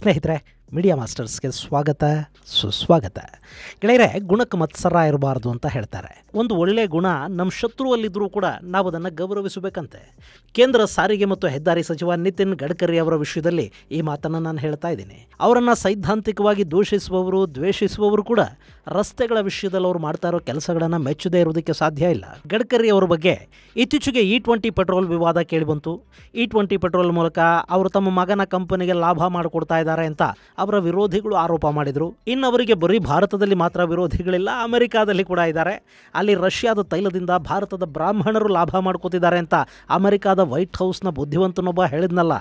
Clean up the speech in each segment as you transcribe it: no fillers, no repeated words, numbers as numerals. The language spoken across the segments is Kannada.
ಸ್ನೇಹಿತರೆ, ಮೀಡಿಯಾ ಮಾಸ್ಟರ್ಸ್ಗೆ ಸ್ವಾಗತ ಸುಸ್ವಾಗತ. ಗೆಳೆಯರೆ, ಗುಣಕ್ಕೆ ಮತ್ಸರ ಇರಬಾರ್ದು ಅಂತ ಹೇಳ್ತಾರೆ. ಒಂದು ಒಳ್ಳೆಯ ಗುಣ ನಮ್ಮ ಶತ್ರುವಲ್ಲಿದ್ದರೂ ಕೂಡ ನಾವು ಅದನ್ನು ಗೌರವಿಸಬೇಕಂತೆ. ಕೇಂದ್ರ ಸಾರಿಗೆ ಮತ್ತು ಹೆದ್ದಾರಿ ಸಚಿವ ನಿತಿನ್ ಗಡ್ಕರಿ ಅವರ ವಿಷಯದಲ್ಲಿ ಈ ಮಾತನ್ನು ನಾನು ಹೇಳ್ತಾ ಇದ್ದೀನಿ. ಅವರನ್ನು ಸೈದ್ಧಾಂತಿಕವಾಗಿ ದೂಷಿಸುವವರು ದ್ವೇಷಿಸುವವರು ಕೂಡ ರಸ್ತೆಗಳ ವಿಷಯದಲ್ಲಿ ಅವರು ಮಾಡ್ತಾ ಇರೋ ಕೆಲಸಗಳನ್ನು ಮೆಚ್ಚದೇ ಇರೋದಕ್ಕೆ ಸಾಧ್ಯ ಇಲ್ಲ. ಗಡ್ಕರಿ ಅವರ ಬಗ್ಗೆ ಇತ್ತೀಚೆಗೆ E20 ಪೆಟ್ರೋಲ್ ವಿವಾದ ಕೇಳಿಬಂತು. E20 ಪೆಟ್ರೋಲ್ ಮೂಲಕ ಅವರು ತಮ್ಮ ಮಗನ ಕಂಪನಿಗೆ ಲಾಭ ಮಾಡಿಕೊಡ್ತಾ ಇದ್ದಾರೆ ಅಂತ ಅವರ ವಿರೋಧಿಗಳು ಆರೋಪ ಮಾಡಿದರು. ಇನ್ನು ಅವರಿಗೆ ಬರೀ ಭಾರತದಲ್ಲಿ ಮಾತ್ರ ವಿರೋಧಿಗಳಿಲ್ಲ, ಅಮೆರಿಕಾದಲ್ಲಿ ಕೂಡ ಇದ್ದಾರೆ. ಅಲ್ಲಿ ರಷ್ಯಾದ ತೈಲದಿಂದ ಭಾರತದ ಬ್ರಾಹ್ಮಣರು ಲಾಭ ಮಾಡ್ಕೋತಿದ್ದಾರೆ ಅಂತ ಅಮೆರಿಕಾದ ವೈಟ್ ಹೌಸ್ನ ಬುದ್ಧಿವಂತನೊಬ್ಬ ಹೇಳಿದ್ನಲ್ಲ,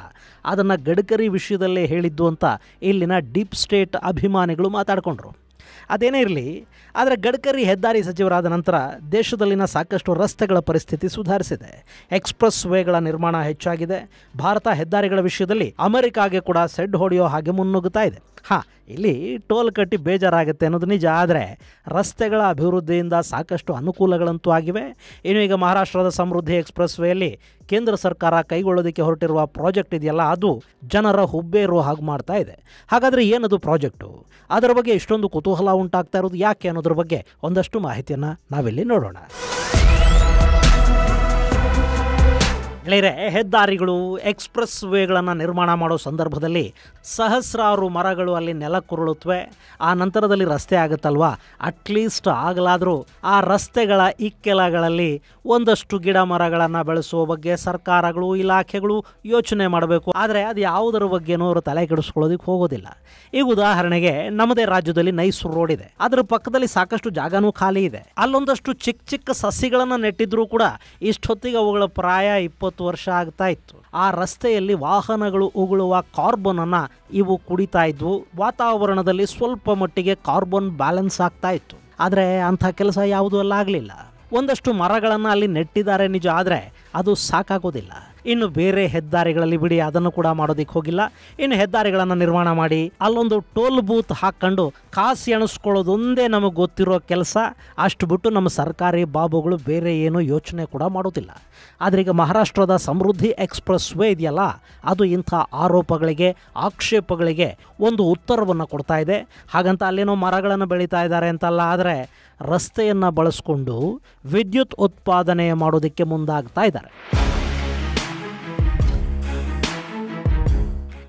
ಅದನ್ನು ಗಡ್ಕರಿ ವಿಷಯದಲ್ಲೇ ಹೇಳಿದ್ದು ಅಂತ ಇಲ್ಲಿನ ಡೀಪ್ ಸ್ಟೇಟ್ ಅಭಿಮಾನಿಗಳು ಮಾತಾಡಿಕೊಂಡ್ರು. ಅದೇನೇ ಇರಲಿ, ಆದರೆ ಗಡ್ಕರಿ ಹೆದ್ದಾರಿ ಸಚಿವರಾದ ನಂತರ ದೇಶದಲ್ಲಿನ ಸಾಕಷ್ಟು ರಸ್ತೆಗಳ ಪರಿಸ್ಥಿತಿ ಸುಧಾರಿಸಿದೆ. ಎಕ್ಸ್ಪ್ರೆಸ್ ವೇಗಳ ನಿರ್ಮಾಣ ಹೆಚ್ಚಾಗಿದೆ. ಭಾರತ ಹೆದ್ದಾರಿಗಳ ವಿಷಯದಲ್ಲಿ ಅಮೆರಿಕಾಗೆ ಕೂಡ ಸೆಡ್ ಹೊಡೆಯೋ ಹಾಗೆ ಮುನ್ನುಗ್ಗುತ್ತಾ ಇದೆ. ಇಲ್ಲಿ ಟೋಲ್ ಕಟ್ಟಿ ಬೇಜಾರಾಗುತ್ತೆ ಅನ್ನೋದು ನಿಜ, ಆದರೆ ರಸ್ತೆಗಳ ಅಭಿವೃದ್ಧಿಯಿಂದ ಸಾಕಷ್ಟು ಅನುಕೂಲಗಳಂತೂ ಆಗಿವೆ. ಇನ್ನು ಈಗ ಮಹಾರಾಷ್ಟ್ರದ ಸಮೃದ್ಧಿ ಎಕ್ಸ್ಪ್ರೆಸ್ ವೇಯಲ್ಲಿ ಕೇಂದ್ರ ಸರ್ಕಾರ ಕೈಗೊಳ್ಳೋದಕ್ಕೆ ಹೊರಟಿರುವ ಪ್ರಾಜೆಕ್ಟ್ ಇದೆಯಲ್ಲ, ಅದು ಜನರ ಹುಬ್ಬೇರೋ ಹಾಗೆ ಮಾಡ್ತಾ ಇದೆ. ಹಾಗಾದರೆ ಏನದು ಪ್ರಾಜೆಕ್ಟು? ಅದರ ಬಗ್ಗೆ ಇಷ್ಟೊಂದು ಕುತೂಹಲ ಉಂಟಾಗ್ತಾ ಇರೋದು ಯಾಕೆ ಅನ್ನೋದ್ರ ಬಗ್ಗೆ ಒಂದಷ್ಟು ಮಾಹಿತಿಯನ್ನು ನಾವಿಲ್ಲಿ ನೋಡೋಣ. ಗೆಳೆಯರೆ, ಹೆದ್ದಾರಿಗಳು ಎಕ್ಸ್ಪ್ರೆಸ್ ವೇಗಳನ್ನು ನಿರ್ಮಾಣ ಮಾಡೋ ಸಂದರ್ಭದಲ್ಲಿ ಸಹಸ್ರಾರು ಮರಗಳು ಅಲ್ಲಿ ನೆಲಕ್ಕುರುಳುತ್ತವೆ. ಆ ನಂತರದಲ್ಲಿ ರಸ್ತೆ ಆಗುತ್ತಲ್ವಾ, ಅಟ್ಲೀಸ್ಟ್ ಆಗಲಾದರೂ ಆ ರಸ್ತೆಗಳ ಇಕ್ಕೆಲಗಳಲ್ಲಿ ಒಂದಷ್ಟು ಗಿಡ ಮರಗಳನ್ನು ಬೆಳೆಸುವ ಬಗ್ಗೆ ಸರ್ಕಾರಗಳು ಇಲಾಖೆಗಳು ಯೋಚನೆ ಮಾಡಬೇಕು. ಆದರೆ ಅದು ಯಾವುದರ ಬಗ್ಗೆನೂ ಅವರು ತಲೆ ಕೆಡಿಸ್ಕೊಳ್ಳೋದಕ್ಕೆ ಹೋಗೋದಿಲ್ಲ. ಈಗ ಉದಾಹರಣೆಗೆ ನಮ್ಮದೇ ರಾಜ್ಯದಲ್ಲಿ ನೈಸೂರು ರೋಡ್ ಇದೆ. ಅದರ ಪಕ್ಕದಲ್ಲಿ ಸಾಕಷ್ಟು ಜಾಗನೂ ಖಾಲಿ ಇದೆ. ಅಲ್ಲೊಂದಷ್ಟು ಚಿಕ್ಕ ಚಿಕ್ಕ ಸಸಿಗಳನ್ನು ನೆಟ್ಟಿದ್ರೂ ಕೂಡ ಇಷ್ಟೊತ್ತಿಗೆ ಅವುಗಳ ಪ್ರಾಯ 20 ವರ್ಷ ಆಗ್ತಾ ಇತ್ತು. ಆ ರಸ್ತೆಯಲ್ಲಿ ವಾಹನಗಳು ಉಗುಳುವ ಕಾರ್ಬನ್ ಅನ್ನ ಇವು ಕುಡಿತಾ ಇದ್ವು. ವಾತಾವರಣದಲ್ಲಿ ಸ್ವಲ್ಪ ಮಟ್ಟಿಗೆ ಕಾರ್ಬನ್ ಬ್ಯಾಲೆನ್ಸ್ ಆಗ್ತಾ ಇತ್ತು. ಆದರೆ ಅಂಥ ಕೆಲಸ ಯಾವುದೂ ಅಲ್ಲಾಗಲಿಲ್ಲ. ಒಂದಷ್ಟು ಮರಗಳನ್ನು ಅಲ್ಲಿ ನೆಟ್ಟಿದ್ದಾರೆ ನಿಜ, ಆದರೆ ಅದು ಸಾಕಾಗೋದಿಲ್ಲ. ಇನ್ನು ಬೇರೆ ಹೆದ್ದಾರಿಗಳಲ್ಲಿ ಬಿಡಿ, ಅದನ್ನು ಕೂಡ ಮಾಡೋದಕ್ಕೆ ಹೋಗಿಲ್ಲ. ಇನ್ನು ಹೆದ್ದಾರಿಗಳನ್ನು ನಿರ್ಮಾಣ ಮಾಡಿ ಅಲ್ಲೊಂದು ಟೋಲ್ ಬೂತ್ ಹಾಕ್ಕೊಂಡು ಕಾಸು ಎಣಿಸ್ಕೊಳ್ಳೋದೊಂದೇ ನಮಗೆ ಗೊತ್ತಿರೋ ಕೆಲಸ. ಅಷ್ಟು ಬಿಟ್ಟು ನಮ್ಮ ಸರ್ಕಾರಿ ಬಾಬುಗಳು ಬೇರೆ ಏನೂ ಯೋಚನೆ ಕೂಡ ಮಾಡೋದಿಲ್ಲ. ಆದರೆ ಈಗ ಮಹಾರಾಷ್ಟ್ರದ ಸಮೃದ್ಧಿ ಎಕ್ಸ್ಪ್ರೆಸ್ ವೇ ಇದೆಯಲ್ಲ, ಅದು ಇಂಥ ಆರೋಪಗಳಿಗೆ ಆಕ್ಷೇಪಗಳಿಗೆ ಒಂದು ಉತ್ತರವನ್ನು ಕೊಡ್ತಾ ಇದೆ. ಹಾಗಂತ ಅಲ್ಲೇನೋ ಮರಗಳನ್ನು ಬೆಳೀತಾ ಇದ್ದಾರೆ ಅಂತಲ್ಲ, ಆದರೆ ರಸ್ತೆಯನ್ನು ಬಳಸ್ಕೊಂಡು ವಿದ್ಯುತ್ ಉತ್ಪಾದನೆ ಮಾಡೋದಕ್ಕೆ ಮುಂದಾಗ್ತಾ ಇದ್ದಾರೆ.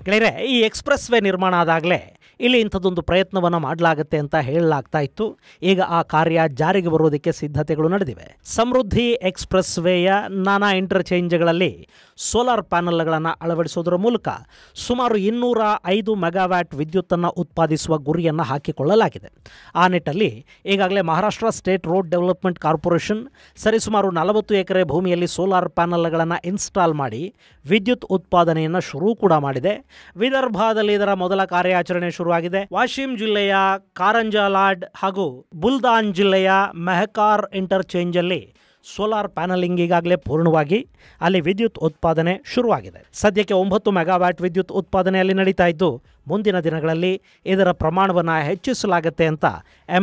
ಗೆಳೆಯರೆ, ಈ ಎಕ್ಸ್ಪ್ರೆಸ್ ವೇ ನಿರ್ಮಾಣ ಆದಾಗಲೇ ಇಲ್ಲಿ ಇಂಥದ್ದೊಂದು ಪ್ರಯತ್ನವನ್ನು ಮಾಡಲಾಗುತ್ತೆ ಅಂತ ಹೇಳಲಾಗ್ತಾ ಇತ್ತು. ಈಗ ಆ ಕಾರ್ಯ ಜಾರಿಗೆ ಬರೋದಕ್ಕೆ ಸಿದ್ಧತೆಗಳು ನಡೆದಿವೆ. ಸಮೃದ್ಧಿ ಎಕ್ಸ್ಪ್ರೆಸ್ ವೇಯ ನಾನಾ ಇಂಟರ್ಚೇಂಜ್ಗಳಲ್ಲಿ ಸೋಲಾರ್ ಪ್ಯಾನಲ್ಗಳನ್ನು ಅಳವಡಿಸೋದರ ಮೂಲಕ ಸುಮಾರು 205 ಮೆಗಾವ್ಯಾಟ್ ವಿದ್ಯುತ್ತನ್ನು ಉತ್ಪಾದಿಸುವ ಗುರಿಯನ್ನು ಹಾಕಿಕೊಳ್ಳಲಾಗಿದೆ. ಆ ನಿಟ್ಟಲ್ಲಿ ಈಗಾಗಲೇ Maharashtra state road development corporation ಸರಿಸುಮಾರು 40 ಎಕರೆ ಭೂಮಿಯಲ್ಲಿ ಸೋಲಾರ್ ಪ್ಯಾನಲ್ಗಳನ್ನು ಇನ್ಸ್ಟಾಲ್ ಮಾಡಿ ವಿದ್ಯುತ್ ಉತ್ಪಾದನೆಯನ್ನು ಶುರು ಕೂಡ ಮಾಡಿದೆ. ವಿದರ್ಭದಲ್ಲಿ ಇದರ ಮೊದಲ ಕಾರ್ಯಾಚರಣೆ ಶುರುವಾಗಿದೆ. ವಾಶಿಂ ಜಿಲ್ಲೆಯ ಕಾರಂಜಾಲಾಡ್ ಹಾಗೂ ಬುಲ್ದಾನ್ ಜಿಲ್ಲೆಯ ಮೆಹಕಾರ್ ಇಂಟರ್ಚೇಂಜ್ ಅಲ್ಲಿ ಸೋಲಾರ್ ಪ್ಯಾನಲಿಂಗ್ ಈಗಾಗಲೇ ಪೂರ್ಣವಾಗಿ ಅಲ್ಲಿ ವಿದ್ಯುತ್ ಉತ್ಪಾದನೆ ಶುರುವಾಗಿದೆ. ಸದ್ಯಕ್ಕೆ 9 ಮೆಗಾವ್ಯಾಟ್ ವಿದ್ಯುತ್ ಉತ್ಪಾದನೆಯಲ್ಲಿ ನಡೀತಾ ಇದ್ದು, ಮುಂದಿನ ದಿನಗಳಲ್ಲಿ ಇದರ ಪ್ರಮಾಣವನ್ನು ಹೆಚ್ಚಿಸಲಾಗುತ್ತೆ ಅಂತ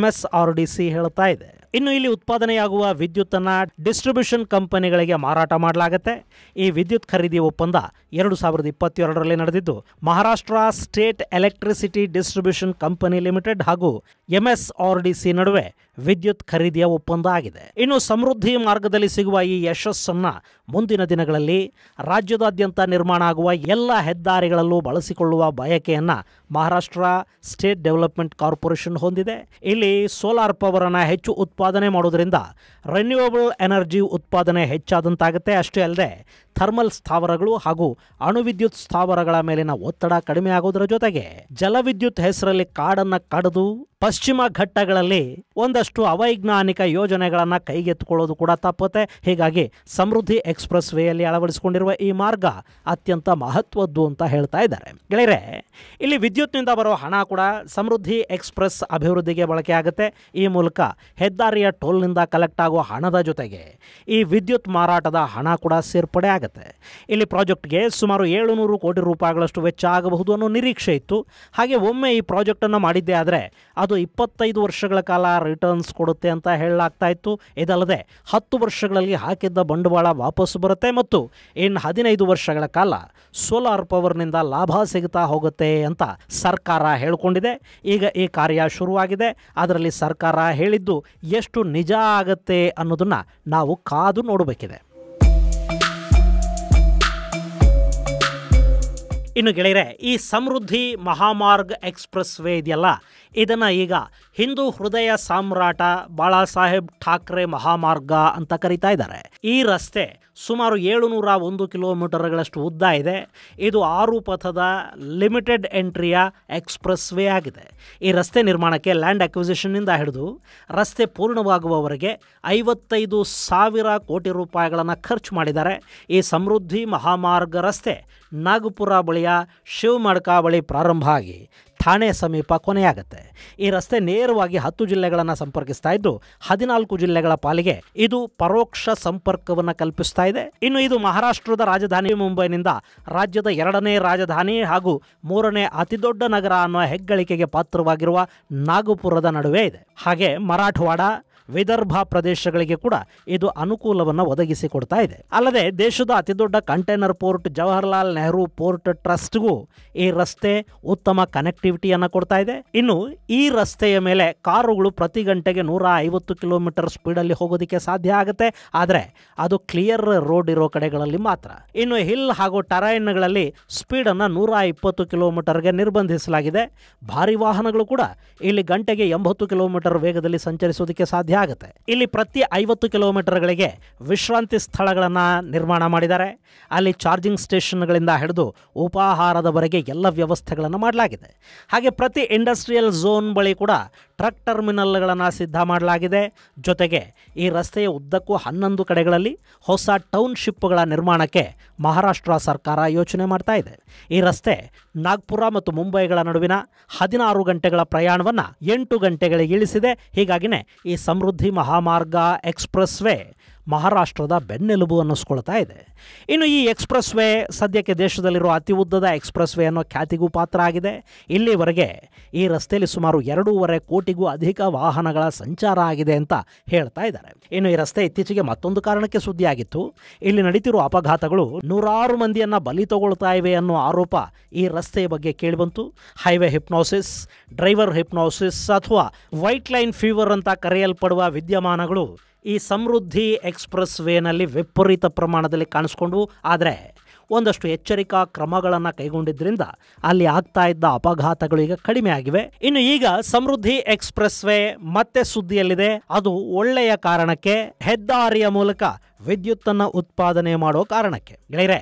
MSRDC ಹೇಳ್ತಾ ಇದೆ. ಇನ್ನು ಇಲ್ಲಿ ಉತ್ಪಾದನೆಯಾಗುವ ವಿದ್ಯುತ್ತನ್ನು ಡಿಸ್ಟ್ರಿಬ್ಯೂಷನ್ ಕಂಪನಿಗಳಿಗೆ ಮಾರಾಟ ಮಾಡಲಾಗುತ್ತೆ. ಈ ವಿದ್ಯುತ್ ಖರೀದಿ ಒಪ್ಪಂದ 2022ರಲ್ಲಿ ನಡೆದಿದ್ದು, Maharashtra state electricity distribution company limited ಹಾಗೂ MSRDC ನಡುವೆ ವಿದ್ಯುತ್ ಖರೀದಿಯ ಒಪ್ಪಂದ ಆಗಿದೆ. ಇನ್ನು ಸಮೃದ್ಧಿ ಮಾರ್ಗದಲ್ಲಿ ಸಿಗುವ ಈ ಯಶಸ್ಸನ್ನು ಮುಂದಿನ ದಿನಗಳಲ್ಲಿ ರಾಜ್ಯದಾದ್ಯಂತ ನಿರ್ಮಾಣ ಆಗುವ ಎಲ್ಲ ಹೆದ್ದಾರಿಗಳಲ್ಲೂ ಬಳಸಿಕೊಳ್ಳುವ ಬಯಕೆಯನ್ನು ಮಹಾರಾಷ್ಟ್ರ ಸ್ಟೇಟ್ ಡೆವಲಪ್ಮೆಂಟ್ ಕಾರ್ಪೊರೇಷನ್ ಹೊಂದಿದೆ. ಇಲ್ಲಿ ಸೋಲಾರ್ ಪವರ್ ಅನ್ನು ಹೆಚ್ಚು ಉತ್ಪಾದನೆ ಮಾಡೋದ್ರಿಂದ ರಿನ್ಯೂವಬಲ್ ಎನರ್ಜಿ ಉತ್ಪಾದನೆ ಹೆಚ್ಚಾದಂತಾಗುತ್ತೆ. ಅಷ್ಟೇ ಅಲ್ಲದೆ ಥರ್ಮಲ್ ಸ್ಥಾವರಗಳು ಹಾಗೂ ಅಣುವಿದ್ಯುತ್ ಸ್ಥಾವರಗಳ ಮೇಲಿನ ಒತ್ತಡ ಕಡಿಮೆ ಆಗೋದರ ಜೊತೆಗೆ ಜಲವಿದ್ಯುತ್ ಹೆಸರಲ್ಲಿ ಕಾಡನ್ನು ಕಡಿದು ಪಶ್ಚಿಮ ಘಟ್ಟಗಳಲ್ಲಿ ಒಂದಷ್ಟು ಅವೈಜ್ಞಾನಿಕ ಯೋಜನೆಗಳನ್ನು ಕೈಗೆತ್ತಿಕೊಳ್ಳೋದು ಕೂಡ ತಪ್ಪುತ್ತೆ. ಹೀಗಾಗಿ ಸಮೃದ್ಧಿ ಎಕ್ಸ್ಪ್ರೆಸ್ ವೇಯಲ್ಲಿ ಅಳವಡಿಸಿಕೊಂಡಿರುವ ಈ ಮಾರ್ಗ ಅತ್ಯಂತ ಮಹತ್ವದ್ದು ಅಂತ ಹೇಳ್ತಾ ಇದ್ದಾರೆ. ಗೆಳೆಯರೆ, ಇಲ್ಲಿ ವಿದ್ಯುತ್ನಿಂದ ಬರೋ ಹಣ ಕೂಡ ಸಮೃದ್ಧಿ ಎಕ್ಸ್ಪ್ರೆಸ್ ಅಭಿವೃದ್ಧಿಗೆ ಬಳಕೆ ಆಗುತ್ತೆ. ಈ ಮೂಲಕ ಹೆದ್ದಾರಿಯ ಟೋಲ್ನಿಂದ ಕಲೆಕ್ಟ್ ಆಗುವ ಹಣದ ಜೊತೆಗೆ ಈ ವಿದ್ಯುತ್ ಮಾರಾಟದ ಹಣ ಕೂಡ ಸೇರ್ಪಡೆ ಆಗುತ್ತೆ. ಆಗುತ್ತೆ. ಇಲ್ಲಿ ಪ್ರಾಜೆಕ್ಟ್ಗೆ ಸುಮಾರು 700 ಕೋಟಿ ರೂಪಾಯಿಗಳಷ್ಟು ವೆಚ್ಚ ಆಗಬಹುದು ಅನ್ನೋ ನಿರೀಕ್ಷೆ ಇತ್ತು. ಹಾಗೆ ಒಮ್ಮೆ ಈ ಪ್ರಾಜೆಕ್ಟನ್ನು ಮಾಡಿದ್ದೇ ಆದರೆ ಅದು 25 ವರ್ಷಗಳ ಕಾಲ ರಿಟರ್ನ್ಸ್ ಕೊಡುತ್ತೆ ಅಂತ ಹೇಳಲಾಗ್ತಾ ಇತ್ತು. ಇದಲ್ಲದೆ 10 ವರ್ಷಗಳಲ್ಲಿ ಹಾಕಿದ್ದ ಬಂಡವಾಳ ವಾಪಸ್ಸು ಬರುತ್ತೆ ಮತ್ತು ಇನ್ನು 15 ವರ್ಷಗಳ ಕಾಲ ಸೋಲಾರ್ ಪವರ್ನಿಂದ ಲಾಭ ಸಿಗ್ತಾ ಹೋಗುತ್ತೆ ಅಂತ ಸರ್ಕಾರ ಹೇಳಿಕೊಂಡಿದೆ. ಈಗ ಈ ಕಾರ್ಯ ಶುರುವಾಗಿದೆ. ಅದರಲ್ಲಿ ಸರ್ಕಾರ ಹೇಳಿದ್ದು ಎಷ್ಟು ನಿಜ ಆಗತ್ತೆ ಅನ್ನೋದನ್ನು ನಾವು ಕಾದು ನೋಡಬೇಕಿದೆ. ಇನ್ನು ಗೆಳೆಯರೆ, ಈ ಸಮೃದ್ಧಿ ಮಹಾಮಾರ್ಗ್ ಎಕ್ಸ್ಪ್ರೆಸ್ ವೇ ಇದೆಯಲ್ಲ, ಇದನ್ನು ಈಗ ಹಿಂದೂ ಹೃದಯ ಸಾಮ್ರಾಟ ಬಾಳಾ ಸಾಹೇಬ್ ಠಾಕ್ರೆ ಮಹಾಮಾರ್ಗ ಅಂತ ಕರೀತಾ ಇದ್ದಾರೆ. ಈ ರಸ್ತೆ ಸುಮಾರು 701 ಕಿಲೋಮೀಟರ್ಗಳಷ್ಟು ಉದ್ದ ಇದೆ. ಇದು 6 ಪಥದ ಲಿಮಿಟೆಡ್ ಎಂಟ್ರಿಯ ಎಕ್ಸ್ಪ್ರೆಸ್ ವೇ ಆಗಿದೆ. ಈ ರಸ್ತೆ ನಿರ್ಮಾಣಕ್ಕೆ ಲ್ಯಾಂಡ್ ಅಕ್ವಿಸಿಷನ್ನಿಂದ ಹಿಡಿದು ರಸ್ತೆ ಪೂರ್ಣವಾಗುವವರೆಗೆ 55,000 ಕೋಟಿ ರೂಪಾಯಿಗಳನ್ನು ಖರ್ಚು ಮಾಡಿದ್ದಾರೆ. ಈ ಸಮೃದ್ಧಿ ಮಹಾಮಾರ್ಗ ರಸ್ತೆ ನಾಗಪುರ ಬಳಿಯ ಶಿವಮಡ್ಕ ಬಳಿ ಪ್ರಾರಂಭ ಆಗಿ ಥಾಣೆ ಸಮೀಪ ಕೊನೆಯಾಗುತ್ತೆ. ಈ ರಸ್ತೆ ನೇರವಾಗಿ 10 ಜಿಲ್ಲೆಗಳನ್ನು ಸಂಪರ್ಕಿಸ್ತಾ ಇದ್ದು 14 ಜಿಲ್ಲೆಗಳ ಪಾಲಿಗೆ ಇದು ಪರೋಕ್ಷ ಸಂಪರ್ಕವನ್ನು ಕಲ್ಪಿಸ್ತಾ ಇದೆ. ಇನ್ನು ಇದು ಮಹಾರಾಷ್ಟ್ರದ ರಾಜಧಾನಿ ಮುಂಬೈನಿಂದ ರಾಜ್ಯದ 2ನೇ ರಾಜಧಾನಿ ಹಾಗೂ 3ನೇ ಅತಿದೊಡ್ಡ ನಗರ ಅನ್ನೋ ಹೆಗ್ಗಳಿಕೆಗೆ ಪಾತ್ರವಾಗಿರುವ ನಾಗಪುರದ ನಡುವೆ ಇದೆ. ಹಾಗೆ ಮರಾಠವಾಡ, ವಿದರ್ಭ ಪ್ರದೇಶಗಳಿಗೆ ಕೂಡ ಇದು ಅನುಕೂಲವನ್ನು ಒದಗಿಸಿಕೊಡ್ತಾ ಇದೆ. ಅಲ್ಲದೆ ದೇಶದ ಅತಿದೊಡ್ಡ container port Jawaharlal Nehru port ಟ್ರಸ್ಟ್ಗೂ ಈ ರಸ್ತೆ ಉತ್ತಮ ಕನೆಕ್ಟಿವಿಟಿಯನ್ನು ಕೊಡ್ತಾ ಇದೆ. ಇನ್ನು ಈ ರಸ್ತೆಯ ಮೇಲೆ ಕಾರುಗಳು ಪ್ರತಿ ಗಂಟೆಗೆ 150 ಕಿಲೋಮೀಟರ್ ಸ್ಪೀಡಲ್ಲಿ ಹೋಗೋದಕ್ಕೆ ಸಾಧ್ಯ ಆಗುತ್ತೆ. ಆದರೆ ಅದು ಕ್ಲಿಯರ್ ರೋಡ್ ಇರೋ ಕಡೆಗಳಲ್ಲಿ ಮಾತ್ರ. ಇನ್ನು ಹಿಲ್ ಹಾಗೂ ಟರೈನ್ಗಳಲ್ಲಿ ಸ್ಪೀಡನ್ನು 120 ಕಿಲೋಮೀಟರ್ಗೆ ನಿರ್ಬಂಧಿಸಲಾಗಿದೆ. ಭಾರಿ ವಾಹನಗಳು ಕೂಡ ಇಲ್ಲಿ ಗಂಟೆಗೆ 80 ಕಿಲೋಮೀಟರ್ ವೇಗದಲ್ಲಿ ಸಂಚರಿಸೋದಕ್ಕೆ ಸಾಧ್ಯ ಆಗುತ್ತೆ. ಇಲ್ಲಿ ಪ್ರತಿ 50 ಕಿಲೋಮೀಟರ್ಗಳಿಗೆ ವಿಶ್ರಾಂತಿ ಸ್ಥಳಗಳನ್ನು ನಿರ್ಮಾಣ ಮಾಡಿದ್ದಾರೆ. ಅಲ್ಲಿ ಚಾರ್ಜಿಂಗ್ ಸ್ಟೇಷನ್ಗಳಿಂದ ಹಿಡಿದು ಉಪಾಹಾರದವರೆಗೆ ಎಲ್ಲ ವ್ಯವಸ್ಥೆಗಳನ್ನು ಮಾಡಲಾಗಿದೆ. ಹಾಗೆ ಪ್ರತಿ ಇಂಡಸ್ಟ್ರಿಯಲ್ ಝೋನ್ ಬಳಿ ಕೂಡ ಟ್ರಕ್ ಟರ್ಮಿನಲ್ಗಳನ್ನು ಸಿದ್ಧ ಮಾಡಲಾಗಿದೆ. ಜೊತೆಗೆ ಈ ರಸ್ತೆಯ ಉದ್ದಕ್ಕೂ 11 ಕಡೆಗಳಲ್ಲಿ ಹೊಸ ಟೌನ್ಶಿಪ್ಗಳ ನಿರ್ಮಾಣಕ್ಕೆ ಮಹಾರಾಷ್ಟ್ರ ಸರ್ಕಾರ ಯೋಚನೆ ಮಾಡ್ತಾ ಇದೆ. ಈ ರಸ್ತೆ ನಾಗ್ಪುರ ಮತ್ತು ಮುಂಬೈಗಳ ನಡುವಿನ 16 ಗಂಟೆಗಳ ಪ್ರಯಾಣವನ್ನು 8 ಗಂಟೆಗಳಿಗೆ ಇಳಿಸಿದೆ. ಹೀಗಾಗಿನೇ ಈ ಸಮೃದ್ಧಿ ಮಹಾಮಾರ್ಗ ಎಕ್ಸ್ಪ್ರೆಸ್ ವೇ ಮಹಾರಾಷ್ಟ್ರದ ಬೆನ್ನೆಲುಬು ಅನ್ನಿಸ್ಕೊಳ್ತಾ ಇದೆ. ಇನ್ನು ಈ ಎಕ್ಸ್ಪ್ರೆಸ್ ವೇ ಸದ್ಯಕ್ಕೆ ದೇಶದಲ್ಲಿರುವ ಅತಿ ಉದ್ದದ ಎಕ್ಸ್ಪ್ರೆಸ್ ವೇ ಅನ್ನೋ ಖ್ಯಾತಿಗೂ ಪಾತ್ರ ಆಗಿದೆ. ಇಲ್ಲಿವರೆಗೆ ಈ ರಸ್ತೆಯಲ್ಲಿ ಸುಮಾರು 2.5 ಕೋಟಿಗೂ ಅಧಿಕ ವಾಹನಗಳ ಸಂಚಾರ ಆಗಿದೆ ಅಂತ ಹೇಳ್ತಾ ಇದ್ದಾರೆ. ಇನ್ನು ಈ ರಸ್ತೆ ಇತ್ತೀಚೆಗೆ ಮತ್ತೊಂದು ಕಾರಣಕ್ಕೆ ಸುದ್ದಿಯಾಗಿತ್ತು. ಇಲ್ಲಿ ನಡೀತಿರುವ ಅಪಘಾತಗಳು 100 ಮಂದಿಯನ್ನು ಬಲಿ ತಗೊಳ್ತಾ ಇವೆ ಅನ್ನೋ ಆರೋಪ ಈ ರಸ್ತೆಯ ಬಗ್ಗೆ ಕೇಳಿಬಂತು. ಹೈವೇ ಹಿಪ್ನೋಸಿಸ್, ಡ್ರೈವರ್ ಹಿಪ್ನೋಸಿಸ್ ಅಥವಾ ವೈಟ್ ಲೈನ್ ಫೀವರ್ ಅಂತ ಕರೆಯಲ್ಪಡುವ ವಿದ್ಯಮಾನಗಳು ಈ ಸಮೃದ್ಧಿ ಎಕ್ಸ್ಪ್ರೆಸ್ ವೇನಲ್ಲಿ ವಿಪರೀತ ಪ್ರಮಾಣದಲ್ಲಿ ಕಾಣಿಸ್ಕೊಂಡು, ಆದರೆ ಒಂದಷ್ಟು ಎಚ್ಚರಿಕಾ ಕ್ರಮಗಳನ್ನು ಕೈಗೊಂಡಿದ್ದರಿಂದ ಅಲ್ಲಿ ಆಗ್ತಾ ಇದ್ದ ಅಪಘಾತಗಳು ಈಗ ಕಡಿಮೆ ಆಗಿವೆ. ಇನ್ನು ಈಗ ಸಮೃದ್ಧಿ ಎಕ್ಸ್ಪ್ರೆಸ್ ವೇ ಮತ್ತೆ ಸುದ್ದಿಯಲ್ಲಿದೆ. ಅದು ಒಳ್ಳೆಯ ಕಾರಣಕ್ಕೆ, ಹೆದ್ದಾರಿಯ ಮೂಲಕ ವಿದ್ಯುತ್ತನ್ನು ಉತ್ಪಾದನೆ ಮಾಡೋ ಕಾರಣಕ್ಕೆ. ಗೆಳೆಯರೆ,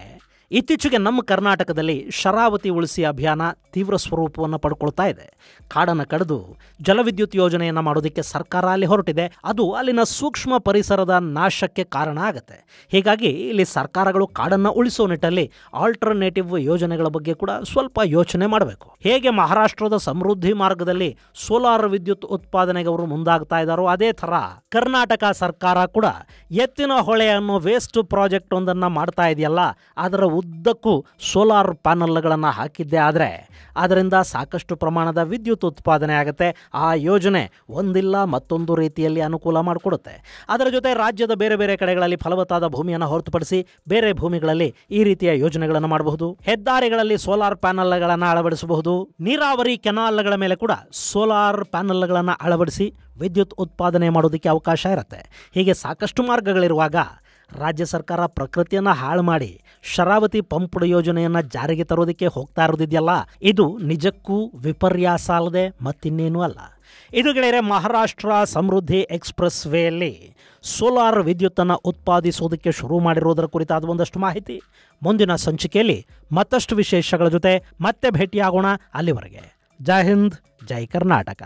ಇತ್ತೀಚೆಗೆ ನಮ್ಮ ಕರ್ನಾಟಕದಲ್ಲಿ ಶರಾವತಿ ಉಳಿಸಿ ಅಭಿಯಾನ ತೀವ್ರ ಸ್ವರೂಪವನ್ನು ಪಡ್ಕೊಳ್ತಾ ಇದೆ. ಕಾಡನ್ನು ಕಡಿದು ಜಲವಿದ್ಯುತ್ ಯೋಜನೆಯನ್ನು ಮಾಡೋದಕ್ಕೆ ಸರ್ಕಾರ ಅಲ್ಲಿ ಹೊರಟಿದೆ. ಅದು ಅಲ್ಲಿನ ಸೂಕ್ಷ್ಮ ಪರಿಸರದ ನಾಶಕ್ಕೆ ಕಾರಣ ಆಗುತ್ತೆ. ಹೀಗಾಗಿ ಇಲ್ಲಿ ಸರ್ಕಾರಗಳು ಕಾಡನ್ನು ಉಳಿಸೋ ನಿಟ್ಟಲ್ಲಿ ಆಲ್ಟರ್ನೇಟಿವ್ ಯೋಜನೆಗಳ ಬಗ್ಗೆ ಕೂಡ ಸ್ವಲ್ಪ ಯೋಚನೆ ಮಾಡಬೇಕು. ಹೇಗೆ ಮಹಾರಾಷ್ಟ್ರದ ಸಮೃದ್ಧಿ ಮಾರ್ಗದಲ್ಲಿ ಸೋಲಾರ್ ವಿದ್ಯುತ್ ಉತ್ಪಾದನೆಗೆ ಅವರು ಮುಂದಾಗ್ತಾ ಇದ್ದಾರೋ, ಅದೇ ಥರ ಕರ್ನಾಟಕ ಸರ್ಕಾರ ಕೂಡ ಎತ್ತಿನ ಹೊಳೆ ಅನ್ನೋ ವೇಸ್ಟ್ ಪ್ರಾಜೆಕ್ಟ್ ಒಂದನ್ನು ಮಾಡ್ತಾ ಇದೆಯಲ್ಲ, ಅದರ ಉದ್ದಕ್ಕೂ ಸೋಲಾರ್ ಪ್ಯಾನಲ್ಗಳನ್ನು ಹಾಕಿದ್ದೆ ಆದರೆ ಅದರಿಂದ ಸಾಕಷ್ಟು ಪ್ರಮಾಣದ ವಿದ್ಯುತ್ ಉತ್ಪಾದನೆ ಆಗುತ್ತೆ. ಆ ಯೋಜನೆ ಒಂದಿಲ್ಲ ಮತ್ತೊಂದು ರೀತಿಯಲ್ಲಿ ಅನುಕೂಲ ಮಾಡಿಕೊಡುತ್ತೆ. ಅದರ ಜೊತೆ ರಾಜ್ಯದ ಬೇರೆ ಬೇರೆ ಕಡೆಗಳಲ್ಲಿ ಫಲವತ್ತಾದ ಭೂಮಿಯನ್ನು ಹೊರತುಪಡಿಸಿ ಬೇರೆ ಭೂಮಿಗಳಲ್ಲಿ ಈ ರೀತಿಯ ಯೋಜನೆಗಳನ್ನು ಮಾಡಬಹುದು. ಹೆದ್ದಾರಿಗಳಲ್ಲಿ ಸೋಲಾರ್ ಪ್ಯಾನಲ್ಗಳನ್ನು ಅಳವಡಿಸಬಹುದು. ನೀರಾವರಿ ಕೆನಾಲ್ಗಳ ಮೇಲೆ ಕೂಡ ಸೋಲಾರ್ ಪ್ಯಾನಲ್ಗಳನ್ನು ಅಳವಡಿಸಿ ವಿದ್ಯುತ್ ಉತ್ಪಾದನೆ ಮಾಡೋದಕ್ಕೆ ಅವಕಾಶ ಇರುತ್ತೆ. ಹೀಗೆ ಸಾಕಷ್ಟು ಮಾರ್ಗಗಳಿರುವಾಗ ರಾಜ್ಯ ಸರ್ಕಾರ ಪ್ರಕೃತಿಯನ್ನು ಹಾಳು ಮಾಡಿ ಶರಾವತಿ ಪಂಪ್ ಯೋಜನೆಯನ್ನು ಜಾರಿಗೆ ತರೋದಕ್ಕೆ ಹೋಗ್ತಾ ಇರೋದಿದೆಯಲ್ಲ, ಇದು ನಿಜಕ್ಕೂ ವಿಪರ್ಯಾಸ ಅಲ್ಲದೆ ಮತ್ತಿನ್ನೇನೂ ಅಲ್ಲ. ಇದು ಗೆಳೆಯರೆ, ಮಹಾರಾಷ್ಟ್ರ ಸಮೃದ್ಧಿ ಎಕ್ಸ್ಪ್ರೆಸ್ ವೇಯಲ್ಲಿ ಸೋಲಾರ್ ವಿದ್ಯುತ್ತನ್ನು ಉತ್ಪಾದಿಸೋದಕ್ಕೆ ಶುರು ಮಾಡಿರೋದರ ಕುರಿತಾದ ಒಂದಷ್ಟು ಮಾಹಿತಿ. ಮುಂದಿನ ಸಂಚಿಕೆಯಲ್ಲಿ ಮತ್ತಷ್ಟು ವಿಶೇಷಗಳ ಜೊತೆ ಮತ್ತೆ ಭೇಟಿಯಾಗೋಣ. ಅಲ್ಲಿವರೆಗೆ ಜೈ ಹಿಂದ್, ಜೈ ಕರ್ನಾಟಕ.